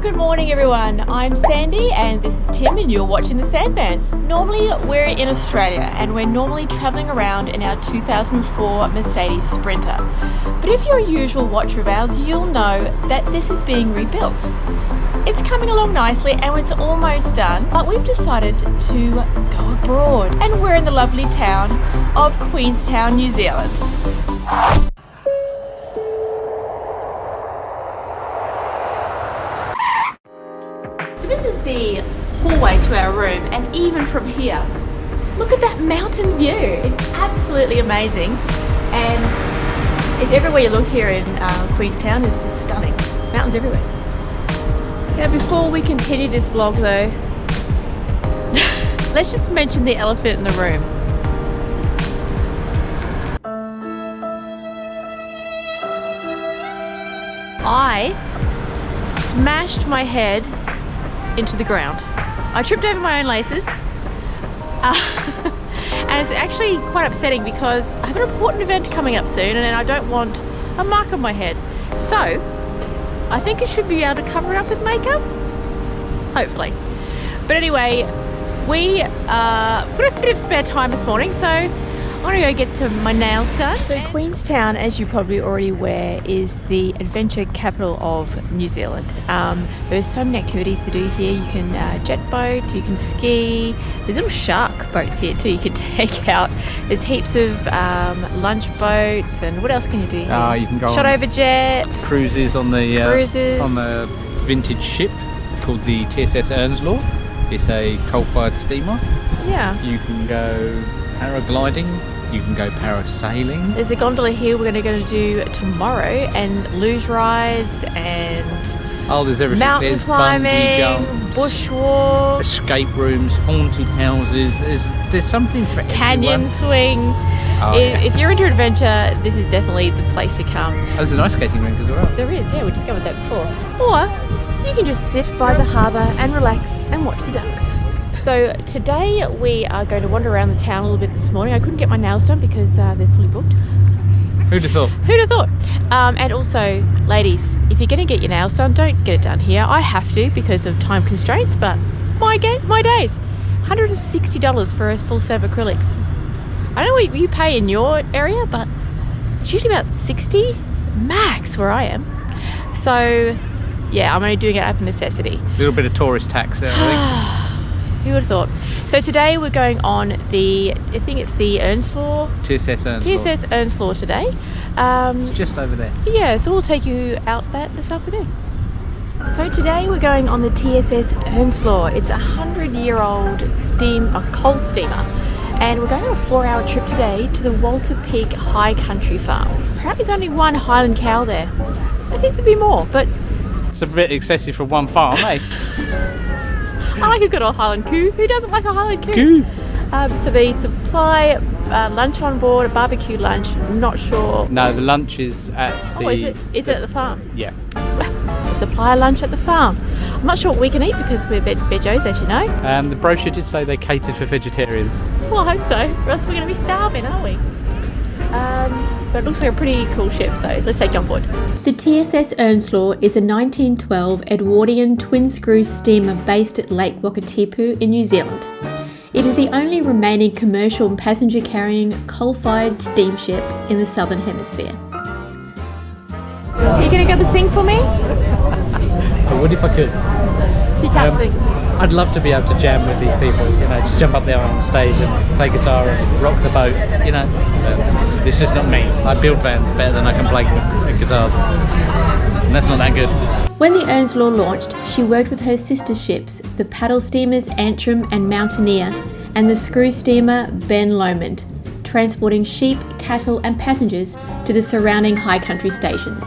Good morning everyone, I'm Sandy and this is Tim and you're watching the Sandvan. Normally we're in Australia and we're normally travelling around in our 2004 Mercedes Sprinter. But if you're a usual watcher of ours, you'll know that this is being rebuilt. It's coming along nicely and it's almost done, but we've decided to go abroad and we're in the lovely town of Queenstown, New Zealand. So this is the hallway to our room, and even from here, look at that mountain view. It's absolutely amazing, and it's everywhere you look here in Queenstown is just stunning. Mountains everywhere. Now before we continue this vlog though, let's just mention the elephant in the room. I smashed my head into the ground. I tripped over my own laces and it's actually quite upsetting because I have an important event coming up soon and I don't want a mark on my head. So I think I should be able to cover it up with makeup, hopefully. But anyway, we've got a bit of spare time this morning, so I'm gonna go get my nails done. So Queenstown, as you probably already aware, is the adventure capital of New Zealand. There's so many activities to do here. You can jet boat, you can ski, there's little shark boats here too you can take out. There's heaps of lunch boats, and what else can you do here? You can go shot over jet. Cruises on the vintage ship called the TSS Earnslaw. It's a coal-fired steamer. Yeah. You can go paragliding, you can go parasailing. There's a gondola here we're going to do tomorrow, and luge rides, and there's everything. Mountain climbing, bungee jumps, bushwalks, escape rooms, haunted houses. There's something for canyon everyone. swings. If you're into adventure, this is definitely the place to come. There's a nice skating rink as well. There is, yeah, we discovered that before. Or you can just sit by the harbour and relax and watch the ducks. So today we are going to wander around the town a little bit this morning. I couldn't get my nails done because they're fully booked. Who'd have thought? Who'd have thought? And also, ladies, if you're going to get your nails done, don't get it done here. I have to because of time constraints, but my days. $160 for a full set of acrylics. I don't know what you pay in your area, but it's usually about 60 max where I am. So yeah, I'm only doing it out of necessity. A little bit of tourist tax there, I think. Who would have thought? So today we're going on I think it's the Earnslaw. TSS Earnslaw. TSS Earnslaw today. It's just over there. Yeah, so we'll take you out this afternoon. So today we're going on the TSS Earnslaw. It's a 100-year-old coal steamer. And we're going on a 4-hour trip today to the Walter Peak High Country Farm. Apparently there's only one Highland cow there. I think there'd be more, but it's a bit excessive for one farm, eh? I like a good old Highland coo. Who doesn't like a Highland coo? So they supply lunch on board, a barbecue lunch. I'm not sure. No, the lunch is at the... Oh, is it at the farm? Yeah. Supply lunch at the farm. I'm not sure what we can eat because we're veggies, as you know. The brochure did say they catered for vegetarians. Well, I hope so, or else we're going to be starving, aren't we? But it looks like a pretty cool ship, so let's take you on board. The TSS Earnslaw is a 1912 Edwardian twin-screw steamer based at Lake Wakatipu in New Zealand. It is the only remaining commercial passenger-carrying coal-fired steamship in the Southern Hemisphere. Are you going to go to sing for me? I would if I could. She can't sing. I'd love to be able to jam with these people, just jump up there on stage and play guitar and rock the boat, It's just not me. I build vans better than I can play guitars, and that's not that good. When the Earnslaw launched, she worked with her sister ships, the paddle steamers Antrim and Mountaineer, and the screw steamer Ben Lomond, transporting sheep, cattle and passengers to the surrounding high country stations.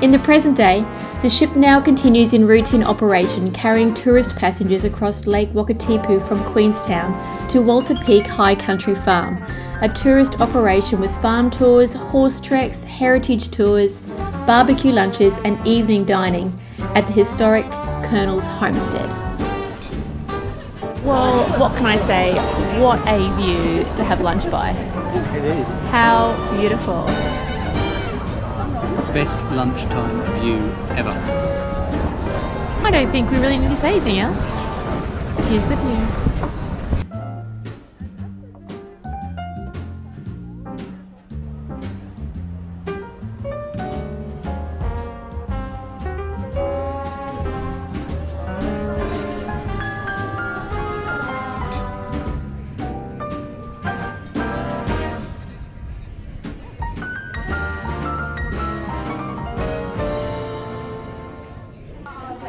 In the present day, the ship now continues in routine operation, carrying tourist passengers across Lake Wakatipu from Queenstown to Walter Peak High Country Farm, a tourist operation with farm tours, horse treks, heritage tours, barbecue lunches and evening dining at the historic Colonel's Homestead. Well, what can I say? What a view to have lunch by. It is. How beautiful. Best lunchtime view ever. I don't think we really need to say anything else. Here's the view.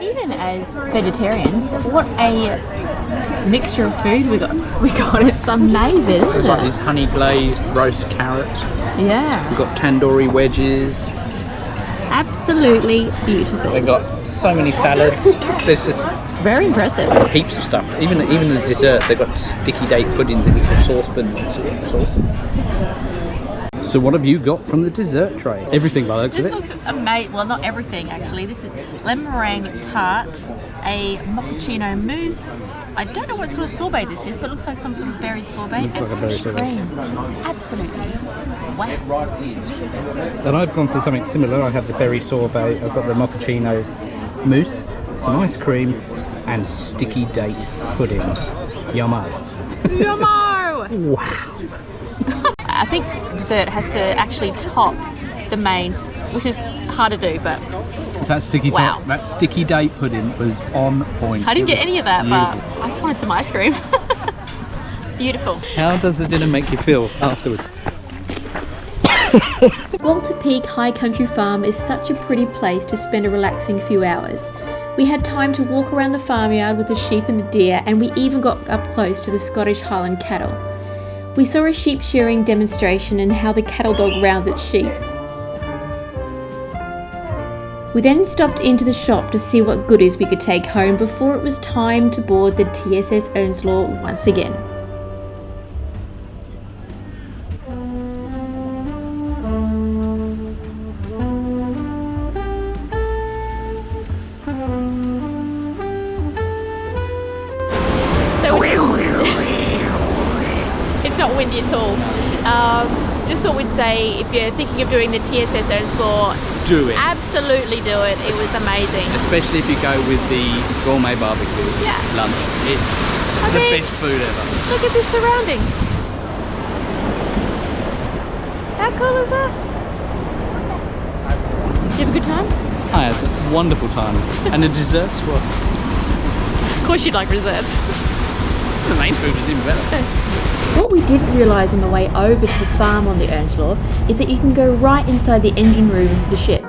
Even as vegetarians, what a mixture of food we got. It's amazing. It's like these honey glazed roast carrots. Yeah. We've got tandoori wedges. Absolutely beautiful. They've got so many salads. There's just very impressive. Heaps of stuff. Even the desserts. They've got sticky date puddings in little saucepans. It's awesome. So what have you got from the dessert tray? Everything by the looks of it. This looks amazing. Well, not everything actually. This is lemon meringue tart, a mochaccino mousse. I don't know what sort of sorbet this is, but it looks like some sort of berry sorbet. Looks like a berry sorbet. Cream. Absolutely. Wow. And I've gone for something similar. I have the berry sorbet. I've got the mochaccino mousse, some ice cream, and sticky date pudding. Yummo. Yummo! Wow. I think dessert has to actually top the mains, which is hard to do, but that sticky wow. that sticky date pudding was on point. I didn't get any of that, but I just wanted some ice cream. Beautiful. How does the dinner make you feel afterwards? Walter Peak High Country Farm is such a pretty place to spend a relaxing few hours. We had time to walk around the farmyard with the sheep and the deer, and we even got up close to the Scottish Highland cattle. We saw a sheep shearing demonstration and how the cattle dog rounds its sheep. We then stopped into the shop to see what goodies we could take home before it was time to board the TSS Earnslaw once again. It's not windy at all. Just thought we'd say, if you're thinking of doing the TSS Earnslaw, do it. Absolutely do it. It was amazing. Especially if you go with the gourmet barbecue lunch. It's the best food ever. Look at the surroundings. How cool is that? Did you have a good time? I had a wonderful time. And the desserts were... Of course you'd like desserts. The main food was even better. What we didn't realise on the way over to the farm on the Earnslaw is that you can go right inside the engine room of the ship,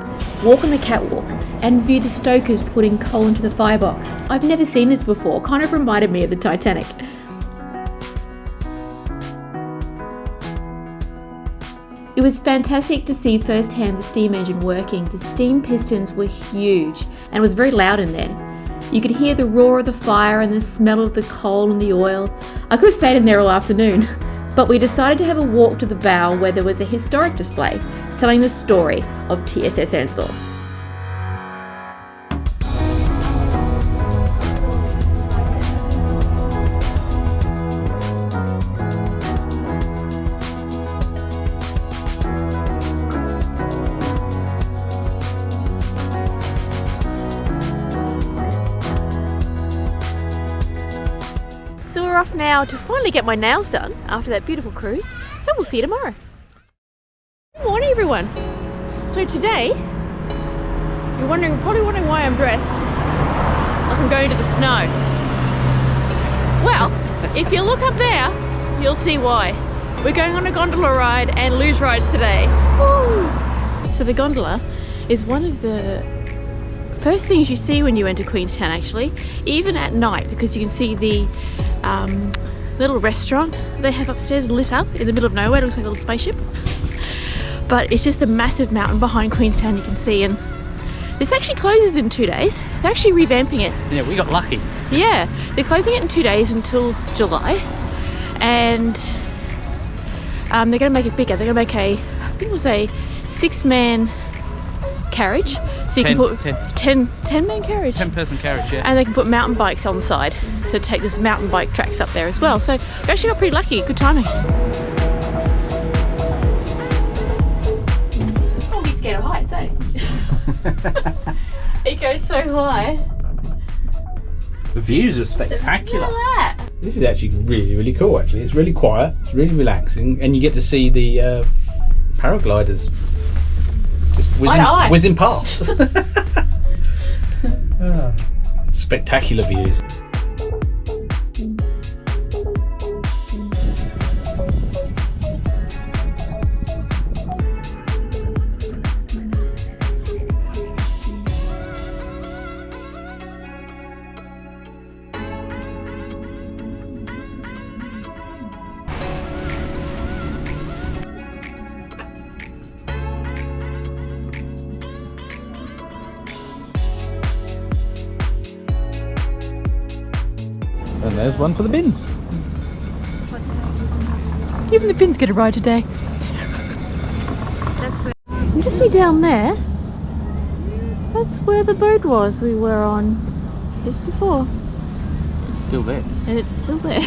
walk on the catwalk, and view the stokers putting coal into the firebox. I've never seen this before, kind of reminded me of the Titanic. It was fantastic to see firsthand the steam engine working. The steam pistons were huge and it was very loud in there. You could hear the roar of the fire and the smell of the coal and the oil. I could have stayed in there all afternoon, but we decided to have a walk to the bow where there was a historic display telling the story of TSS Earnslaw. So we're off now to finally get my nails done after that beautiful cruise. So we'll see you tomorrow. Good morning, everyone. So today, you're probably wondering why I'm dressed like I'm going to the snow. Well, if you look up there, you'll see why. We're going on a gondola ride and luge rides today. Woo! So the gondola is one of the first things you see when you enter Queenstown, actually, even at night, because you can see the little restaurant they have upstairs lit up in the middle of nowhere. It looks like a little spaceship, but it's just a massive mountain behind Queenstown you can see, and this actually closes in 2 days. They're actually revamping it. Yeah, we got lucky. Yeah, they're closing it in 2 days until July, and they're going to make it bigger. They're going to make I think it was a 6-man carriage, so you can put 10-man carriage, 10-person carriage, yeah. and they can put mountain bikes on the side, so take this mountain bike tracks up there as well. So we actually got pretty lucky. Good timing. Don't be scared of heights, eh? It goes so high. The views are spectacular. Look at that. This is actually really, really cool. Actually, it's really quiet. It's really relaxing, and you get to see the paragliders just whizzing past. Spectacular views. And there's one for the bins. Even the bins get a ride today. You just see down there. That's where the boat was we were on just before. It's still there. And it's still there.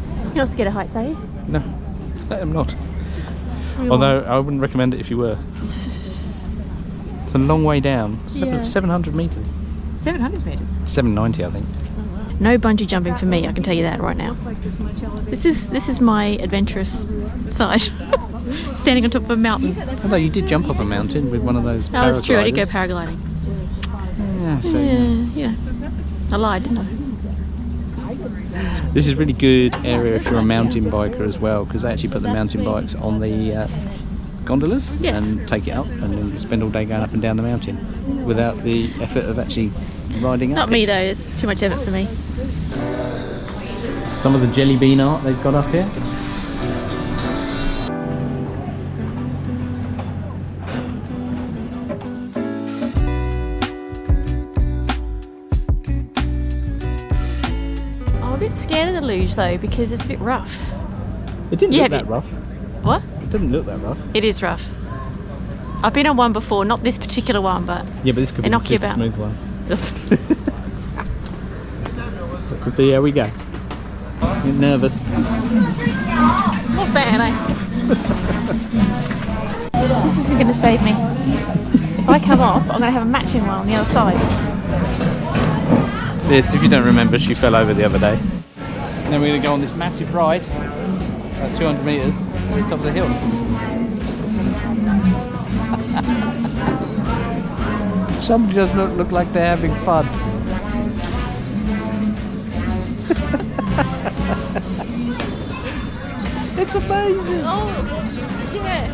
You're not scared of heights, are you? No, I am not. Although I wouldn't recommend it if you were. It's a long way down. 700 metres. 700 metres? 790, I think. No bungee jumping for me, I can tell you that right now. This is my adventurous side. Standing on top of a mountain. Although you did jump off a mountain with one of those paragliders. Oh, that's true, I did go paragliding. Yeah, so Yeah. I lied, didn't I? this is really good area if you're a mountain biker as well, because they actually put the mountain bikes on the gondolas and take it up, and then spend all day going up and down the mountain without the effort of actually riding up. Not me though, it's too much effort for me. Some of the jelly bean art they've got up here. I'm a bit scared of the luge though because it's a bit rough. It didn't look that rough. What? It didn't look that rough. It is rough. I've been on one before, not this particular one, but yeah, but this could be the super smooth one. We'll see how we go. You're nervous. Not bad, eh? This isn't going to save me. If I come off, I'm going to have a matching one on the other side. This, if you don't remember, she fell over the other day. And then we're going to go on this massive ride, about 200 metres, to the top of the hill. Some just look like they're having fun. It's amazing. Oh, yeah.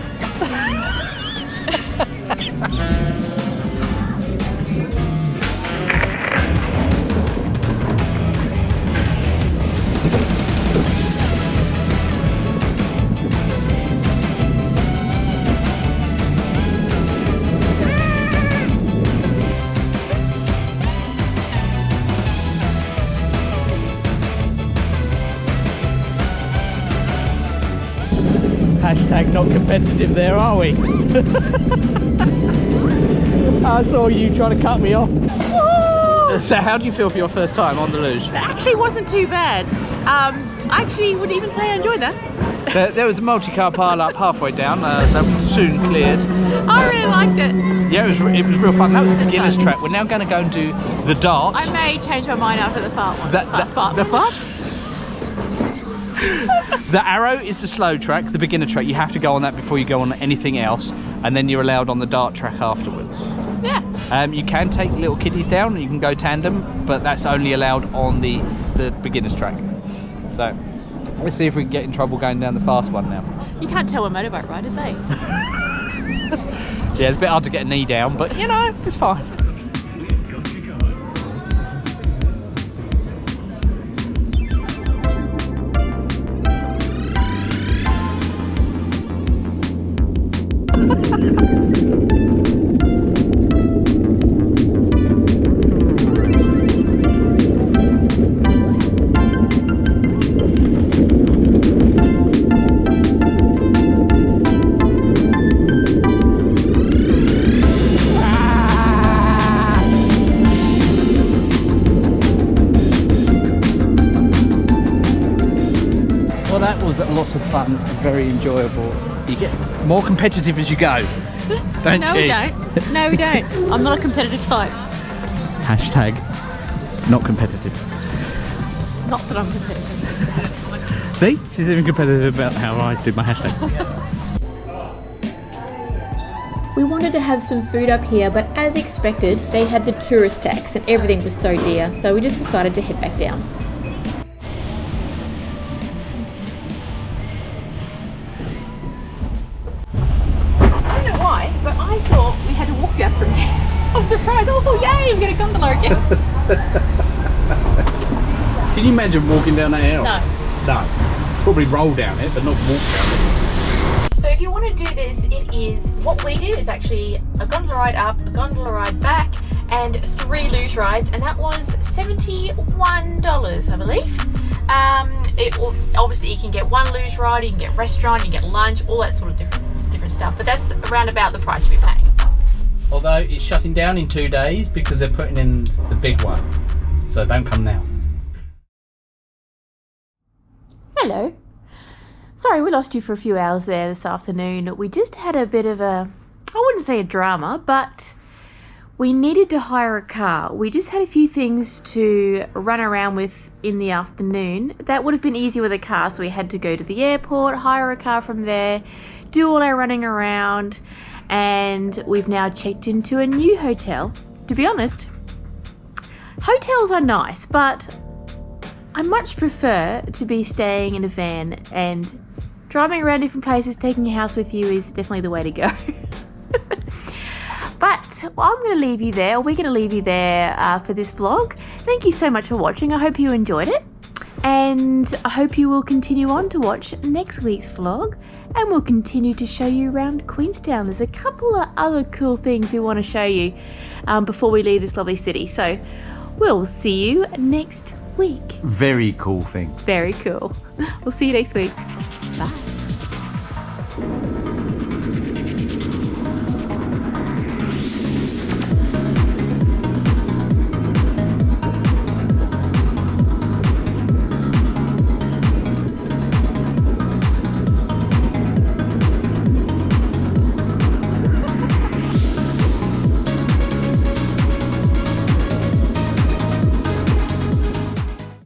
Hashtag not competitive there, are we? I saw you trying to cut me off. Woo! So how do you feel for your first time on the luge? It actually wasn't too bad. I actually would even say I enjoyed that. There was a multi-car pile up halfway down, that was soon cleared. I really liked it. Yeah, it was real fun. That was the beginner's track. We're now going to go and do the dart. I may change my mind after the fart one. The fart? The arrow is the slow track, the beginner track. You have to go on that before you go on anything else, and then you're allowed on the dart track afterwards. Yeah. You can take little kiddies down, and you can go tandem, but that's only allowed on the beginner's track. So let's see if we can get in trouble going down the fast one now. You can't tell we're motorbike riders, eh? Yeah, it's a bit hard to get a knee down, but you know, it's fine. Well, that was a lot of fun, very enjoyable. You get more competitive as you go. Don't No, you? we don't. No, we don't. I'm not a competitive type. Hashtag not competitive. Not that I'm competitive. See? She's even competitive about how I did my hashtags. We wanted to have some food up here, but as expected, they had the tourist tax and everything was so dear, so we just decided to head back down. I don't know why, but I thought we had to walk down from here. I was surprised. Oh, yay, I'm going to gondola again. Can you imagine walking down that hill? No. No. Probably roll down it, but not walk down it. So if you want to do this, it is, what we do is actually a gondola ride up, a gondola ride back, and 3 luge rides, and that was $71, I believe. Obviously you can get 1 luge ride, you can get restaurant, you can get lunch, all that sort of different stuff, but that's around about the price you'll be paying. Although it's shutting down in 2 days because they're putting in the big one. So don't come now. Hello. Sorry, we lost you for a few hours there this afternoon. We just had a bit of a, I wouldn't say a drama, but we needed to hire a car. We just had a few things to run around with in the afternoon. That would have been easier with a car, so we had to go to the airport, hire a car from there, do all our running around, and we've now checked into a new hotel. To be honest, hotels are nice, but I much prefer to be staying in a van, and driving around different places, taking your house with you is definitely the way to go. But I'm going to leave you there, we're going to leave you there for this vlog. Thank you so much for watching. I hope you enjoyed it, and I hope you will continue on to watch next week's vlog, and we'll continue to show you around Queenstown. There's a couple of other cool things we want to show you before we leave this lovely city. So we'll see you next week. Very cool thing. Very cool. We'll see you next week. Bye.